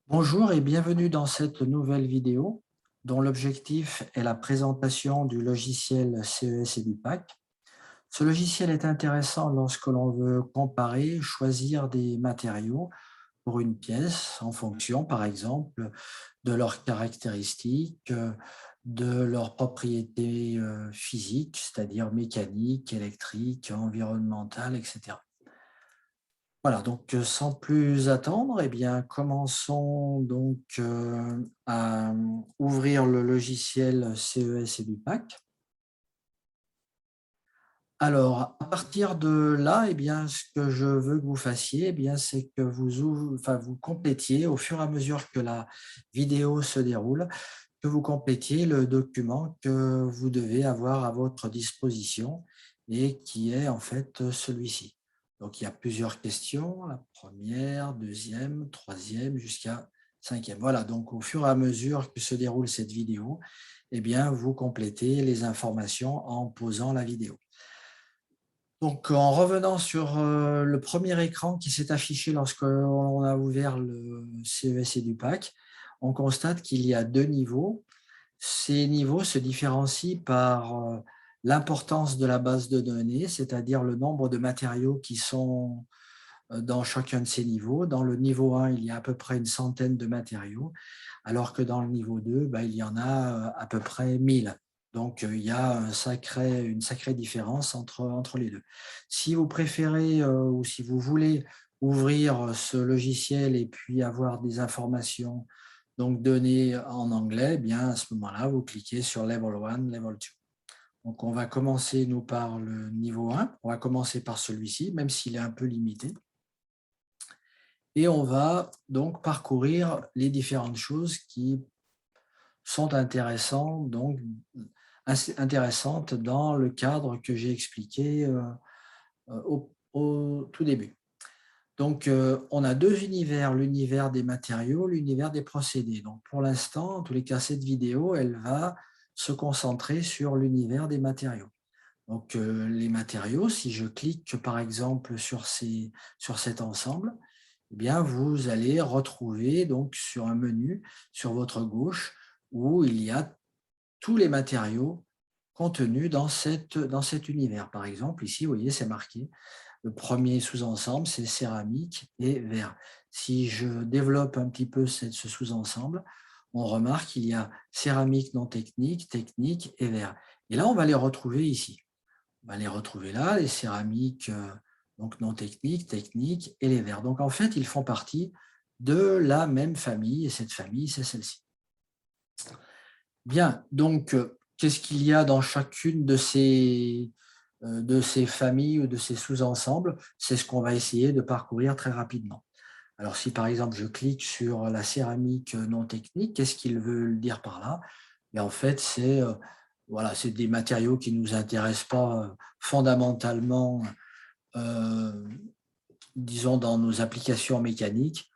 Bonjour et bienvenue dans cette nouvelle vidéo dont l'objectif est la présentation du logiciel CES EduPack. Ce logiciel est intéressant lorsque l'on veut comparer, choisir des matériaux pour une pièce en fonction, par exemple, de leurs caractéristiques, de leurs propriétés physiques, c'est-à-dire mécaniques, électriques, environnementales, etc. Voilà, donc sans plus attendre, eh bien, commençons donc à ouvrir le logiciel CES EduPack. Alors, à partir de là, eh bien, ce que je veux que vous fassiez, eh bien, c'est que vous complétiez au fur et à mesure que la vidéo se déroule, que vous complétiez le document que vous devez avoir à votre disposition et qui est en fait celui-ci. Donc, il y a plusieurs questions, la première, deuxième, troisième, jusqu'à cinquième. Voilà, donc au fur et à mesure que se déroule cette vidéo, eh bien, vous complétez les informations en posant la vidéo. Donc, en revenant sur le premier écran qui s'est affiché lorsque l'on a ouvert le CES EduPack, on constate qu'il y a deux niveaux. Ces niveaux se différencient par l'importance de la base de données, c'est-à-dire le nombre de matériaux qui sont dans chacun de ces niveaux. Dans le niveau 1, il y a à peu près une centaine de matériaux, alors que dans le niveau 2, il y en a à peu près 1000. Donc, il y a une sacrée différence entre les deux. Si vous préférez ou si vous voulez ouvrir ce logiciel et puis avoir des informations donc données en anglais, eh bien à ce moment-là, vous cliquez sur Level 1, Level 2. Donc, on va commencer, nous, par le niveau 1. On va commencer par celui-ci, même s'il est un peu limité. Et on va donc parcourir les différentes choses qui sont intéressantes, donc intéressantes dans le cadre que j'ai expliqué au tout début. Donc, on a deux univers, l'univers des matériaux, l'univers des procédés. Donc, pour l'instant, en tous les cas, cette vidéo, elle va se concentrer sur l'univers des matériaux. Donc, les matériaux, si je clique par exemple sur cet ensemble, eh bien, vous allez retrouver donc sur un menu sur votre gauche où il y a tous les matériaux contenus dans cet univers. Par exemple, ici, vous voyez, c'est marqué. Le premier sous-ensemble, c'est céramique et verre. Si je développe un petit peu ce sous-ensemble, on remarque qu'il y a céramique non technique, technique et verre. Et là, on va les retrouver ici. On va les retrouver là, les céramiques donc non techniques, techniques et les verres. Donc en fait, ils font partie de la même famille et cette famille, c'est celle-ci. Bien, donc qu'est-ce qu'il y a dans chacune de ces familles ou de ces sous-ensembles? C'est ce qu'on va essayer de parcourir très rapidement. Alors si par exemple je clique sur la céramique non technique, qu'est-ce qu'ils veulent dire par là? Et en fait, c'est voilà, c'est des matériaux qui ne nous intéressent pas fondamentalement, heu, disons dans nos applications mécaniques.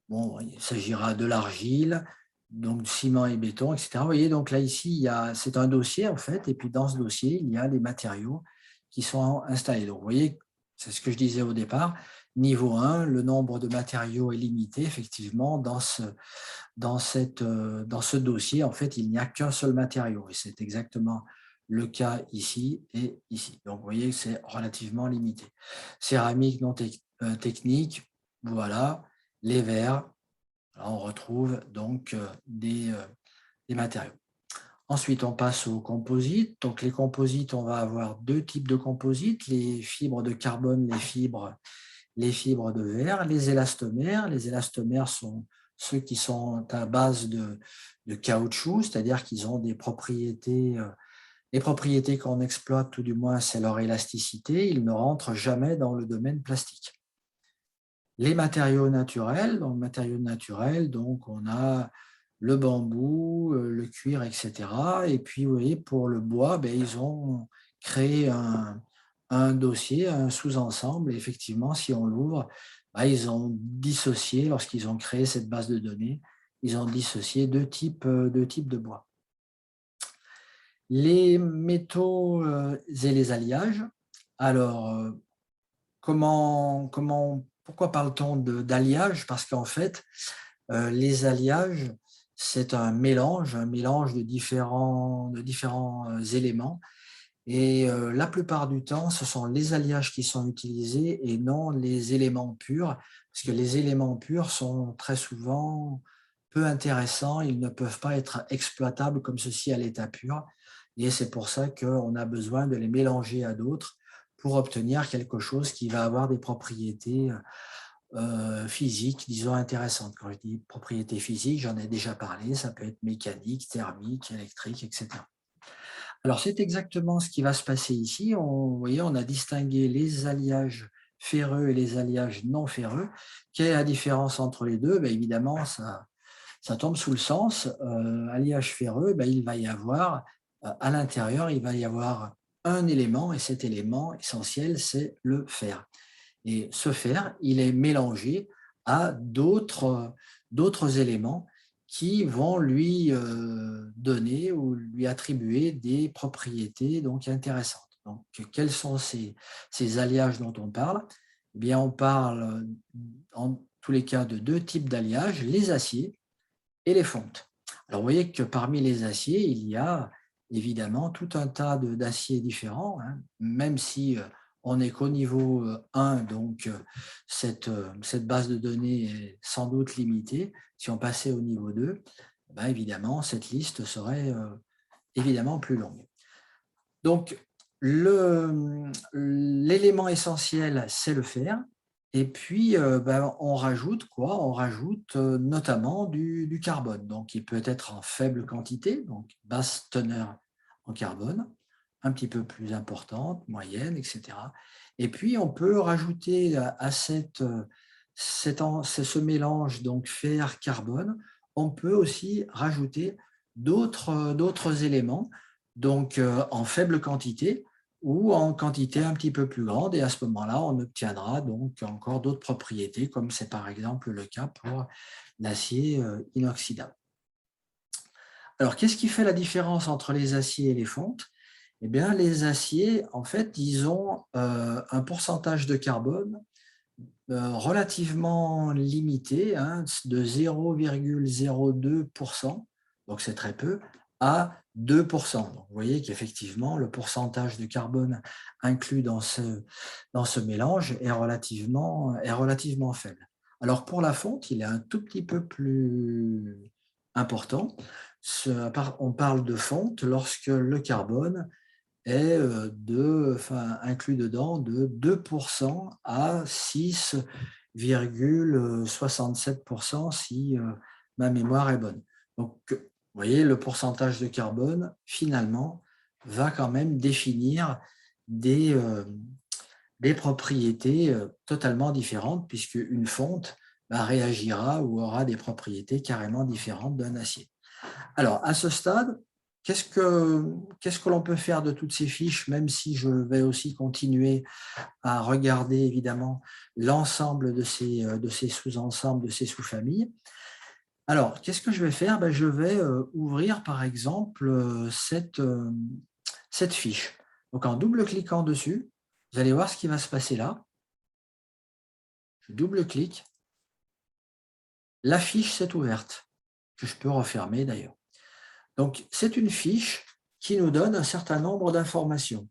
Bon, il s'agira de l'argile, donc ciment et béton, et cetera. Vous voyez, donc là, ici, c'est un dossier, en fait, et puis dans ce dossier, il y a les matériaux qui sont installés. Donc, vous voyez, c'est ce que je disais au départ. Niveau 1, le nombre de matériaux est limité, effectivement. Dans ce dossier, en fait, il n'y a qu'un seul matériau, et c'est exactement le cas ici et ici. Donc, vous voyez, c'est relativement limité. Céramique non technique, voilà, les verres, là, on retrouve donc des matériaux. Ensuite, on passe aux composites. Donc, les composites, on va avoir deux types de composites, les fibres de carbone, les fibres de verre, les élastomères. Les élastomères sont ceux qui sont à base de caoutchouc, c'est-à-dire qu'ils ont des propriétés, les propriétés qu'on exploite, tout du moins, c'est leur élasticité. Ils ne rentrent jamais dans le domaine plastique. Les matériaux naturels, donc on a le bambou, le cuir, et cetera. Et puis, vous voyez, pour le bois, ils ont créé un dossier, un sous-ensemble. Et effectivement, si on l'ouvre, ils ont dissocié, lorsqu'ils ont créé cette base de données, ils ont dissocié deux types de bois. Les métaux et les alliages. Alors, pourquoi parle-t-on d'alliage? Parce qu'en fait, Les alliages, c'est un mélange de différents éléments et la plupart du temps, ce sont les alliages qui sont utilisés et non les éléments purs, parce que les éléments purs sont très souvent peu intéressants, ils ne peuvent pas être exploitables comme ceci à l'état pur et c'est pour ça qu'on a besoin de les mélanger à d'autres pour obtenir quelque chose qui va avoir des propriétés, physiques, disons intéressantes. Quand je dis propriétés physiques, j'en ai déjà parlé, ça peut être mécanique, thermique, électrique et cetera. Alors, c'est exactement ce qui va se passer ici. Vous voyez, on a distingué les alliages ferreux et les alliages non ferreux. Quelle est la différence entre les deux? Évidemment, ça tombe sous le sens. Alliage ferreux, il va y avoir, à l'intérieur, il va y avoir un élément, et cet élément essentiel, c'est le fer. Et ce fer, il est mélangé à d'autres éléments qui vont lui donner ou lui attribuer des propriétés donc intéressantes. Donc, quels sont ces alliages dont on parle? Eh bien, on parle en tous les cas de deux types d'alliages, les aciers et les fontes. Alors, vous voyez que parmi les aciers, il y a évidemment tout un tas d'aciers différents, hein, même si on n'est qu'au niveau 1, donc cette base de données est sans doute limitée. Si on passait au niveau 2, évidemment, cette liste serait évidemment plus longue. Donc, l'élément essentiel, c'est le fer. Et puis, on rajoute quoi? On rajoute notamment du carbone. Donc, il peut être en faible quantité, donc basse teneur en carbone, un petit peu plus importante, moyenne, etc. Et puis, on peut rajouter à ce mélange donc fer-carbone, on peut aussi rajouter d'autres éléments donc en faible quantité ou en quantité un petit peu plus grande et à ce moment-là, on obtiendra donc encore d'autres propriétés comme c'est par exemple le cas pour l'acier inoxydable. Alors, qu'est-ce qui fait la différence entre les aciers et les fontes? Eh bien, les aciers, en fait, ils ont un pourcentage de carbone relativement limité, hein, de 0,02%, donc c'est très peu, à 2%. Donc, vous voyez qu'effectivement, le pourcentage de carbone inclus dans ce mélange est relativement faible. Alors pour la fonte, il est un tout petit peu plus important. On parle de fonte lorsque le carbone est inclus dedans de 2% à 6,67% si ma mémoire est bonne. Donc, vous voyez, le pourcentage de carbone, finalement, va quand même définir des, euh, des propriétés totalement différentes, puisque une fonte réagira ou aura des propriétés carrément différentes d'un acier. Alors, à ce stade, qu'est-ce que l'on peut faire de toutes ces fiches, même si je vais aussi continuer à regarder évidemment l'ensemble de ces sous-ensembles, de ces sous-familles. Alors, qu'est-ce que je vais faire? Je vais ouvrir par exemple cette fiche. Donc, en double-cliquant dessus, vous allez voir ce qui va se passer là. Je double-clique. La fiche s'est ouverte, que je peux refermer d'ailleurs. Donc, c'est une fiche qui nous donne un certain nombre d'informations.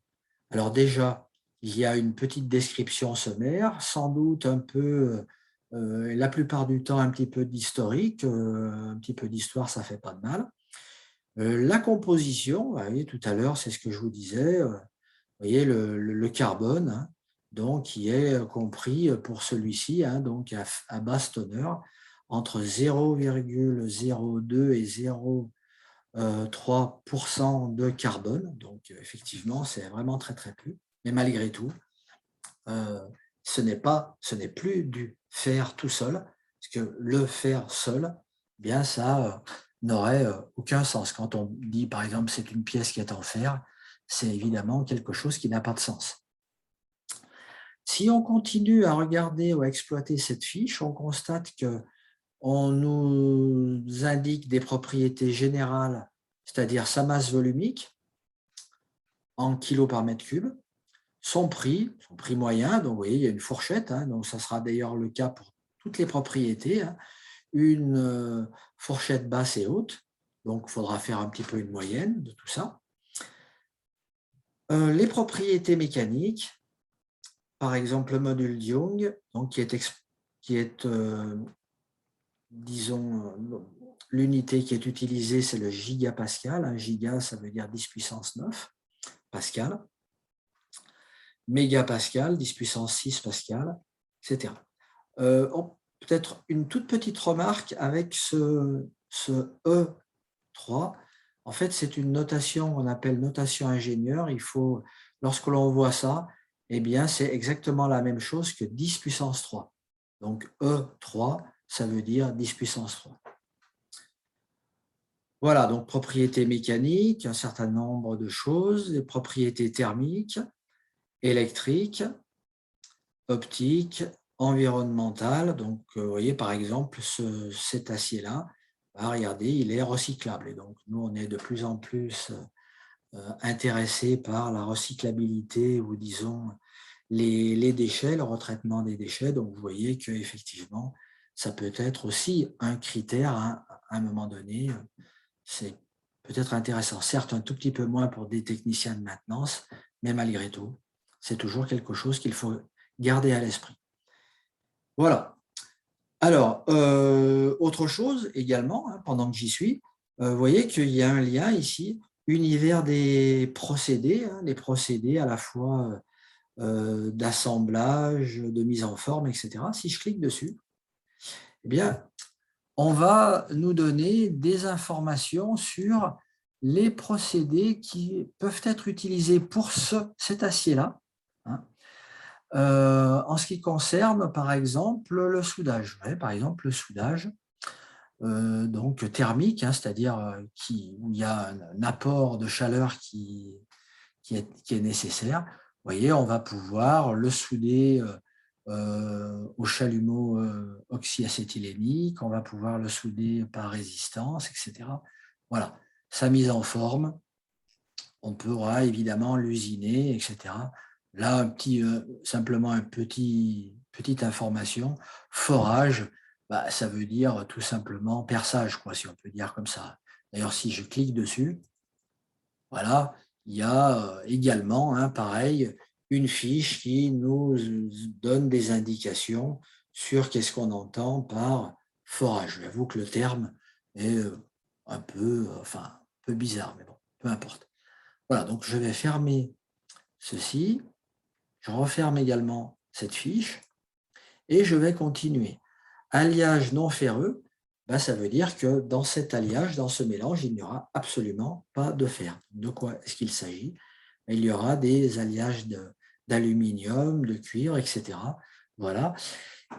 Alors déjà, il y a une petite description sommaire, sans doute un peu, la plupart du temps, un petit peu d'historique, un petit peu d'histoire, ça ne fait pas de mal. La composition, vous voyez, tout à l'heure, c'est ce que je vous disais, vous voyez le carbone, hein, donc qui est compris pour celui-ci, hein, donc à basse teneur, entre 0,02 et 3% de carbone. Donc, effectivement, c'est vraiment très, très peu. Mais malgré tout, ce n'est plus du fer tout seul, parce que le fer seul, bien ça n'aurait aucun sens. Quand on dit, par exemple, c'est une pièce qui est en fer, c'est évidemment quelque chose qui n'a pas de sens. Si on continue à regarder ou à exploiter cette fiche, on constate qu'on nous indique des propriétés générales, c'est-à-dire sa masse volumique en kilos par mètre cube, son prix moyen, donc vous voyez, il y a une fourchette, hein, donc ça sera d'ailleurs le cas pour toutes les propriétés, hein, une fourchette basse et haute, donc il faudra faire un petit peu une moyenne de tout ça. Les propriétés mécaniques, par exemple le module de Young, donc qui est disons, l'unité qui est utilisée, c'est le gigapascal. Un giga, ça veut dire 10 puissance 9 pascal. Mégapascal, 10 puissance 6 pascal, etc. Peut-être une toute petite remarque avec ce E3. En fait, c'est une notation qu'on appelle notation ingénieur. Il faut, lorsque l'on voit ça, eh bien, c'est exactement la même chose que 10 puissance 3. Donc, E3, ça veut dire 10 puissance 3. Voilà, donc propriétés mécaniques, un certain nombre de choses, des propriétés thermiques, électriques, optiques, environnementales. Donc, vous voyez, par exemple, cet acier-là, regardez, il est recyclable. Et donc, nous, on est de plus en plus intéressés par la recyclabilité ou, disons, les déchets, le retraitement des déchets. Donc, vous voyez qu'effectivement, ça peut être aussi un critère à un moment donné. C'est peut-être intéressant, certes un tout petit peu moins pour des techniciens de maintenance, mais malgré tout, c'est toujours quelque chose qu'il faut garder à l'esprit. Voilà. Alors, autre chose également, pendant que j'y suis, vous voyez qu'il y a un lien ici, univers des procédés, les procédés à la fois d'assemblage, de mise en forme, etc. Si je clique dessus, eh bien, on va nous donner des informations sur les procédés qui peuvent être utilisés pour cet acier-là, hein, en ce qui concerne, par exemple, le soudage. Ouais, par exemple, le soudage donc thermique, c'est-à-dire où il y a un apport de chaleur qui est nécessaire. Vous voyez, on va pouvoir le souder au chalumeau oxyacétylénique, on va pouvoir le souder par résistance, etc. Voilà, sa mise en forme, on pourra évidemment l'usiner, etc. Là, simplement petite information, forage, ça veut dire tout simplement perçage, quoi, si on peut dire comme ça. D'ailleurs, si je clique dessus, voilà, il y a également, pareil, une fiche qui nous donne des indications sur qu'est-ce qu'on entend par forage. J'avoue que le terme est un peu, un peu bizarre, mais bon, peu importe. Voilà, donc je vais fermer ceci. Je referme également cette fiche et je vais continuer. Alliage non ferreux, ça veut dire que dans cet alliage, dans ce mélange, il n'y aura absolument pas de fer. De quoi est-ce qu'il s'agit? Il y aura des alliages d'aluminium, de cuivre, etc. Voilà.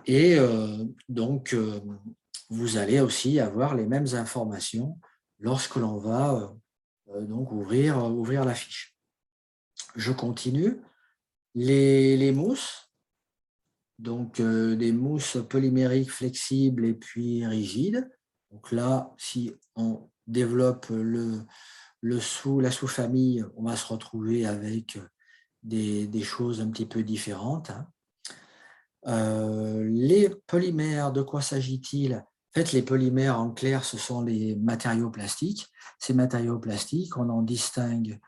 Et donc, vous allez aussi avoir les mêmes informations lorsque l'on va donc ouvrir la fiche. Je continue. Les mousses, donc des mousses polymériques flexibles et puis rigides. Donc là, si on développe la sous-famille, on va se retrouver avec des choses un petit peu différentes. Les polymères, de quoi s'agit-il? En fait, les polymères, en clair, ce sont les matériaux plastiques. Ces matériaux plastiques, on distingue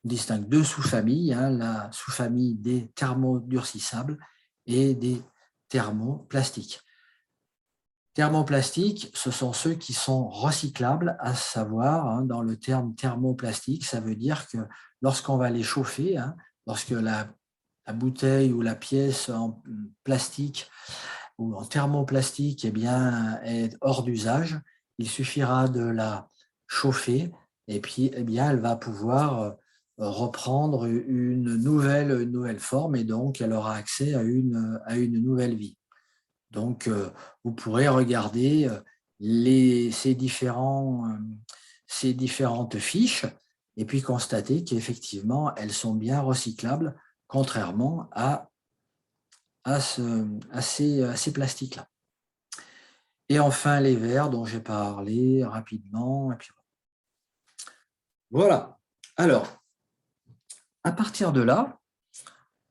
deux sous-familles, la sous-famille des thermodurcissables et des thermoplastiques. Thermoplastiques, ce sont ceux qui sont recyclables, à savoir, dans le terme thermoplastique, ça veut dire que lorsqu'on va les chauffer, lorsque la bouteille ou la pièce en plastique ou en thermoplastique est hors d'usage, il suffira de la chauffer et puis elle va pouvoir reprendre une nouvelle forme et donc elle aura accès à une nouvelle vie. Donc, vous pourrez regarder ces différentes fiches et puis constater qu'effectivement, elles sont bien recyclables, contrairement à ces plastiques-là. Et enfin, les verres dont j'ai parlé rapidement. Et puis voilà. Alors, à partir de là,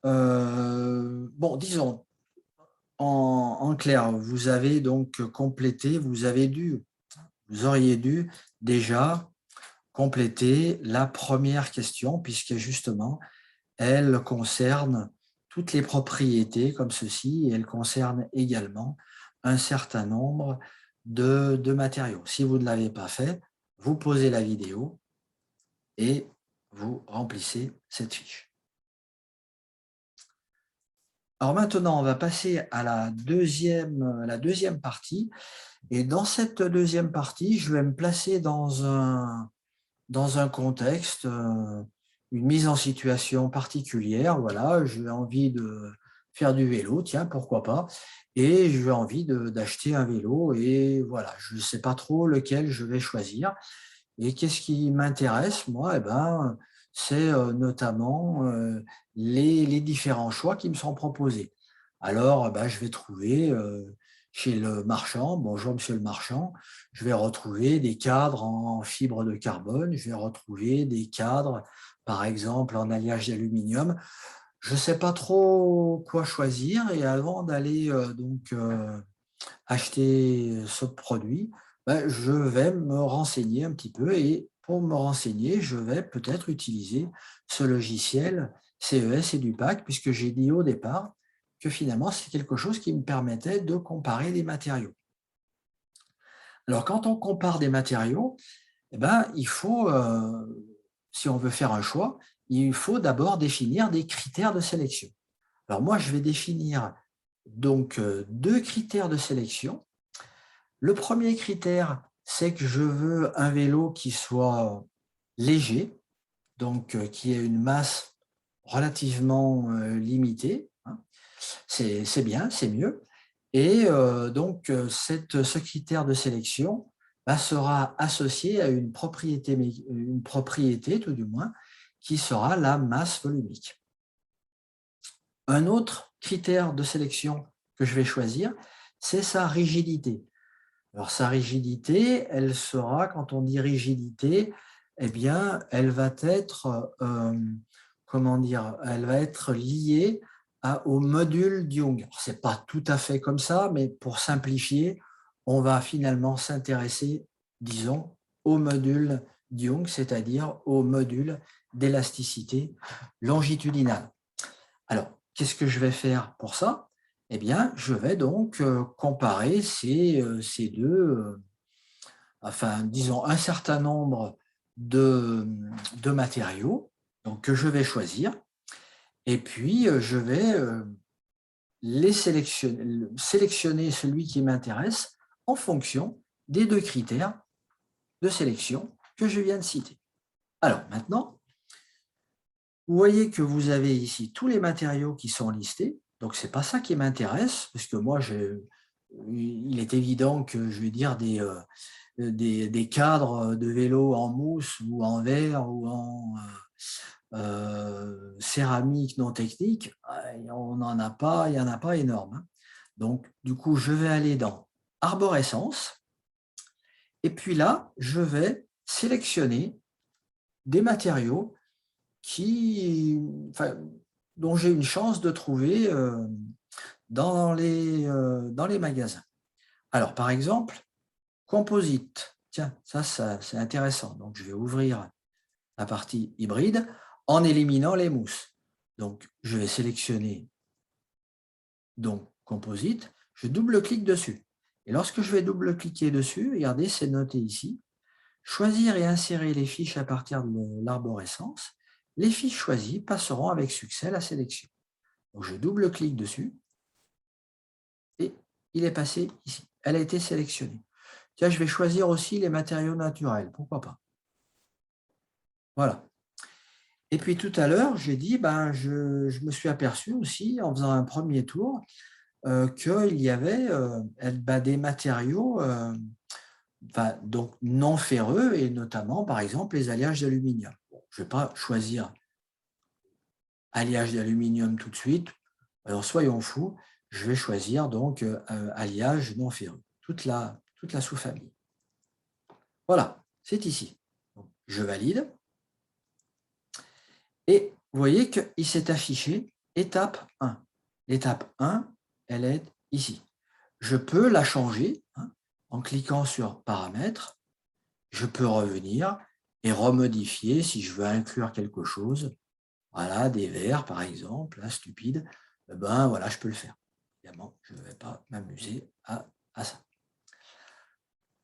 bon, disons, en clair, vous avez donc complété, vous auriez dû déjà compléter la première question puisque justement, elle concerne toutes les propriétés comme ceci et elle concerne également un certain nombre de matériaux. Si vous ne l'avez pas fait, vous posez la vidéo et vous remplissez cette fiche. Alors maintenant, on va passer à la deuxième partie. Et dans cette deuxième partie, je vais me placer dans un contexte, une mise en situation particulière. Voilà, j'ai envie de faire du vélo, tiens, pourquoi pas. Et j'ai envie d'acheter un vélo et voilà, je ne sais pas trop lequel je vais choisir. Et qu'est-ce qui m'intéresse, moi? Eh ben, c'est, notamment, les différents choix qui me sont proposés. Alors, bah, je vais trouver, chez le marchand, bonjour monsieur le marchand, je vais retrouver des cadres en fibre de carbone, je vais retrouver des cadres, par exemple, en alliage d'aluminium. Je ne sais pas trop quoi choisir et avant d'aller, acheter ce produit, bah, je vais me renseigner un petit peu et pour me renseigner, je vais peut-être utiliser ce logiciel CES et Dupac puisque j'ai dit au départ que finalement, c'est quelque chose qui me permettait de comparer des matériaux. Alors, quand on compare des matériaux, eh ben, il faut, si on veut faire un choix, il faut d'abord définir des critères de sélection. Alors moi, je vais définir donc 2 critères de sélection. Le premier critère, c'est que je veux un vélo qui soit léger, donc qui ait une masse relativement limitée, hein. C'est bien, c'est mieux. Et donc ce critère de sélection bah, sera associé à une propriété, tout du moins, qui sera la masse volumique. Un autre critère de sélection que je vais choisir, c'est sa rigidité. Alors sa rigidité, elle sera, quand on dit rigidité, eh bien, elle va être, comment dire? Elle va être liée au module Young. Ce n'est pas tout à fait comme ça, mais pour simplifier, on va finalement s'intéresser, disons, au module Young, c'est-à-dire au module d'élasticité longitudinale. Alors, qu'est-ce que je vais faire pour ça? Eh bien, je vais donc comparer ces deux, enfin, disons, un certain nombre de matériaux donc, que je vais choisir. Et puis, je vais sélectionner celui qui m'intéresse en fonction des 2 critères de sélection que je viens de citer. Alors maintenant, vous voyez que vous avez ici tous les matériaux qui sont listés. Donc, ce n'est pas ça qui m'intéresse, parce que moi, il est évident que je vais dire des cadres de vélo en mousse ou en verre ou en céramique non technique, on n'en a pas, il n'y en a pas énorme, hein. Donc, du coup, je vais aller dans arborescence et puis là, je vais sélectionner des matériaux qui, enfin, dont j'ai une chance de trouver dans les magasins. Alors, par exemple, composite. Tiens, ça c'est intéressant. Donc, je vais ouvrir la partie hybride en éliminant les mousses. Donc, je vais sélectionner donc composite, je double-clique dessus. Et lorsque je vais double-cliquer dessus, regardez, c'est noté ici, choisir et insérer les fiches à partir de l'arborescence. Les fiches choisies passeront avec succès la sélection. Donc, je double-clique dessus et il est passé ici. Elle a été sélectionnée. Tiens, je vais choisir aussi les matériaux naturels, pourquoi pas. Voilà. Et puis tout à l'heure, j'ai dit, ben, je me suis aperçu aussi, en faisant un premier tour, qu'il y avait des matériaux donc non ferreux, et notamment, par exemple, les alliages d'aluminium. Bon, je ne vais pas choisir alliage d'aluminium tout de suite. Alors, soyons fous, je vais choisir donc alliage non ferreux, toute la sous-famille. Voilà, c'est ici. Donc, je valide. Et vous voyez qu'il s'est affiché étape 1. L'étape 1, elle est ici. Je peux la changer hein, en cliquant sur paramètres. Je peux revenir et remodifier si je veux inclure quelque chose. Voilà, des vers par exemple, là, stupide. Eh ben voilà, je peux le faire. Évidemment, je ne vais pas m'amuser à ça.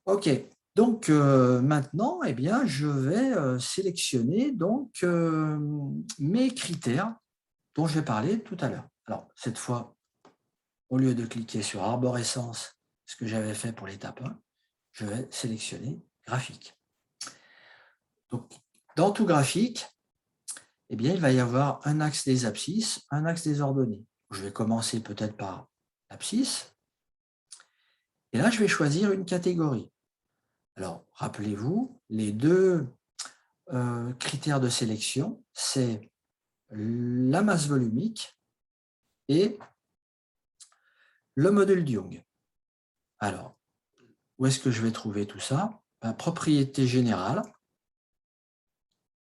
OK, donc maintenant, eh bien, je vais sélectionner donc mes critères dont j'ai parlé tout à l'heure. Alors, cette fois, au lieu de cliquer sur arborescence, ce que j'avais fait pour l'étape 1, je vais sélectionner graphique. Donc, dans tout graphique, eh bien, il va y avoir un axe des abscisses, un axe des ordonnées. Je vais commencer peut-être par l'abscisse. Et là, je vais choisir une catégorie. Alors, rappelez-vous, les deux critères de sélection, c'est la masse volumique et le module Young. Alors, où est-ce que je vais trouver tout ça? Propriété générale,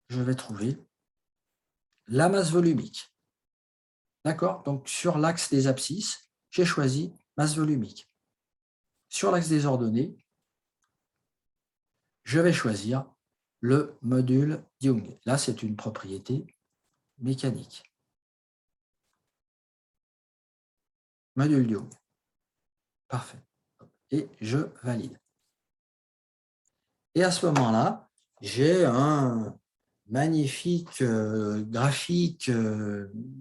je vais trouver la masse volumique. D'accord? Donc, sur l'axe des abscisses, j'ai choisi masse volumique. Sur l'axe des ordonnées, je vais choisir le module Young. Là, c'est une propriété mécanique. Module Young. Parfait. Et je valide. Et à ce moment-là, j'ai un magnifique graphique,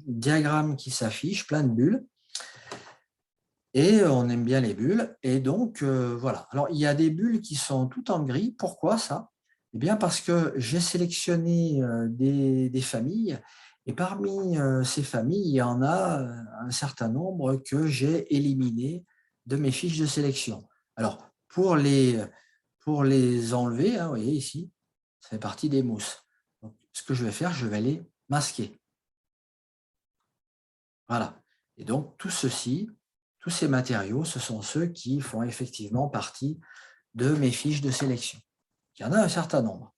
diagramme qui s'affiche, plein de bulles. Et on aime bien les bulles. Et donc, voilà. Alors, il y a des bulles qui sont toutes en gris. Pourquoi ça? Eh bien, parce que j'ai sélectionné des familles. Et parmi ces familles, il y en a un certain nombre que j'ai éliminé de mes fiches de sélection. Alors, pour les enlever, hein, vous voyez ici, ça fait partie des mousses. Donc, ce que je vais faire, je vais les masquer. Voilà. Et donc, tout ceci, tous ces matériaux, ce sont ceux qui font effectivement partie de mes fiches de sélection. Il y en a un certain nombre.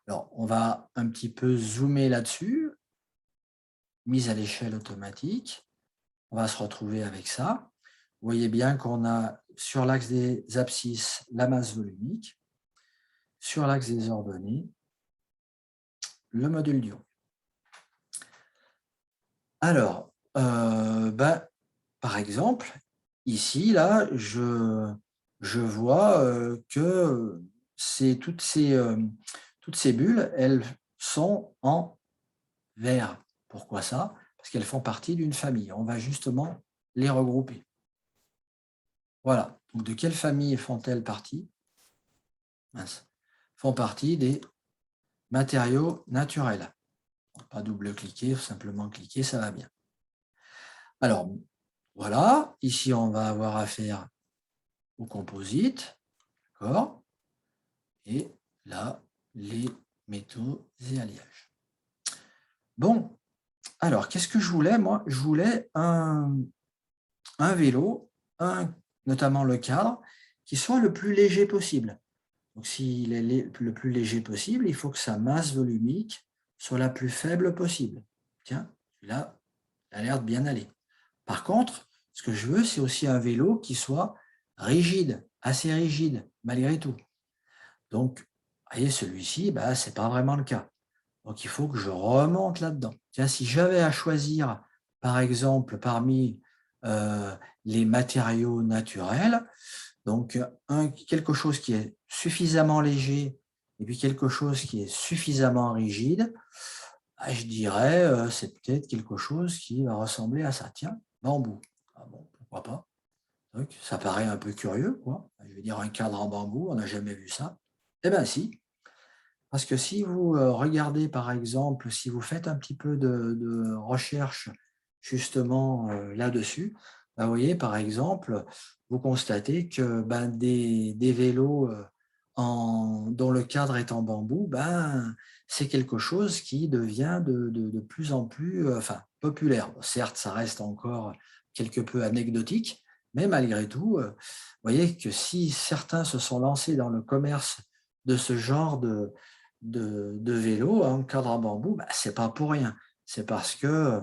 Alors, on va un petit peu zoomer là-dessus. Mise à l'échelle automatique. On va se retrouver avec ça. Vous voyez bien qu'on a sur l'axe des abscisses la masse volumique, sur l'axe des ordonnées, le module Young. Alors, par exemple, ici, là, je vois que toutes ces bulles, elles sont en vert. Pourquoi ça? Parce qu'elles font partie d'une famille. On va justement les regrouper. Voilà. Donc, de quelle famille font-elles partie? Font partie des matériaux naturels. Pas double-cliquer, simplement cliquer, ça va bien. Alors, voilà. Ici, on va avoir affaire au composite. D'accord? Et là, les métaux et alliages. Bon, alors, qu'est-ce que je voulais? Moi, je voulais un vélo, notamment le cadre, qui soit le plus léger possible. Donc, s'il est le plus léger possible, il faut que sa masse volumique soit la plus faible possible. Tiens, celui-là, il a l'air de bien aller. Par contre, ce que je veux, c'est aussi un vélo qui soit rigide, assez rigide, malgré tout. Donc, vous voyez, celui-ci, ce n'est pas vraiment le cas. Donc, il faut que je remonte là-dedans. Tiens, si j'avais à choisir, par exemple, parmi les matériaux naturels, donc quelque chose qui est suffisamment léger et puis quelque chose qui est suffisamment rigide, je dirais c'est peut-être quelque chose qui va ressembler à ça. Tiens, bambou. Ah bon, pourquoi pas? Donc, ça paraît un peu curieux, quoi. Je veux dire, un cadre en bambou, on n'a jamais vu ça. Eh bien, si. Parce que si vous regardez, par exemple, si vous faites un petit peu de recherche justement là-dessus, vous voyez, par exemple, vous constatez que des vélos dont le cadre est en bambou, c'est quelque chose qui devient de plus en plus populaire. Bon, certes, ça reste encore quelque peu anecdotique, mais malgré tout, vous voyez que si certains se sont lancés dans le commerce de ce genre de vélo en cadre en bambou, ce n'est pas pour rien. C'est parce que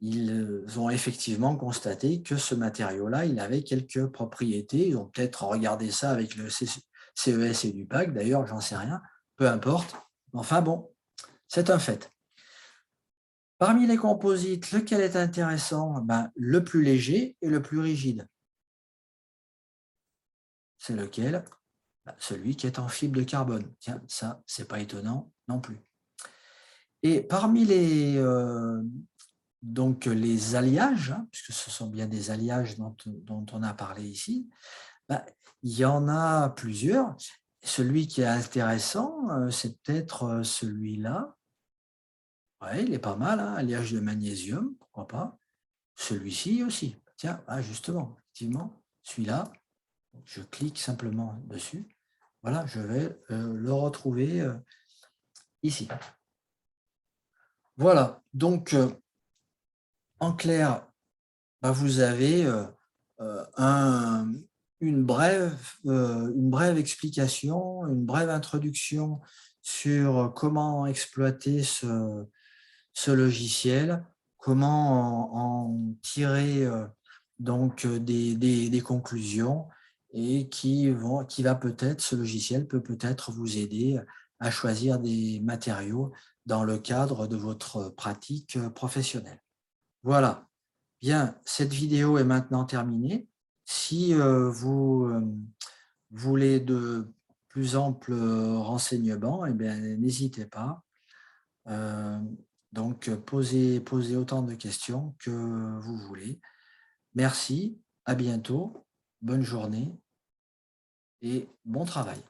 ils ont effectivement constaté que ce matériau-là, il avait quelques propriétés. Ils ont peut-être regardé ça avec le CES et du PAC, d'ailleurs, j'en sais rien, peu importe. Enfin bon, c'est un fait. Parmi les composites, lequel est intéressant? Ben, le plus léger et le plus rigide. C'est lequel? Ben, celui qui est en fibre de carbone. Tiens, ça, c'est pas étonnant non plus. Et parmi donc les alliages, hein, puisque ce sont bien des alliages dont on a parlé ici, ben, il y en a plusieurs. Celui qui est intéressant, c'est peut-être celui-là. Ouais, il est pas mal, hein, alliage de magnésium, pourquoi pas. Celui-ci aussi. Tiens, ah, justement, effectivement, celui-là, je clique simplement dessus. Voilà, je vais le retrouver ici. Voilà, donc en clair, bah, vous avez une brève explication, une brève introduction sur comment exploiter ce logiciel, comment en tirer donc des conclusions et qui va peut-être, ce logiciel peut peut-être vous aider à choisir des matériaux dans le cadre de votre pratique professionnelle. Voilà. Bien, cette vidéo est maintenant terminée. Si vous voulez de plus amples renseignements, eh bien, n'hésitez pas. Euh, donc, posez autant de questions que vous voulez. Merci, à bientôt, bonne journée et bon travail.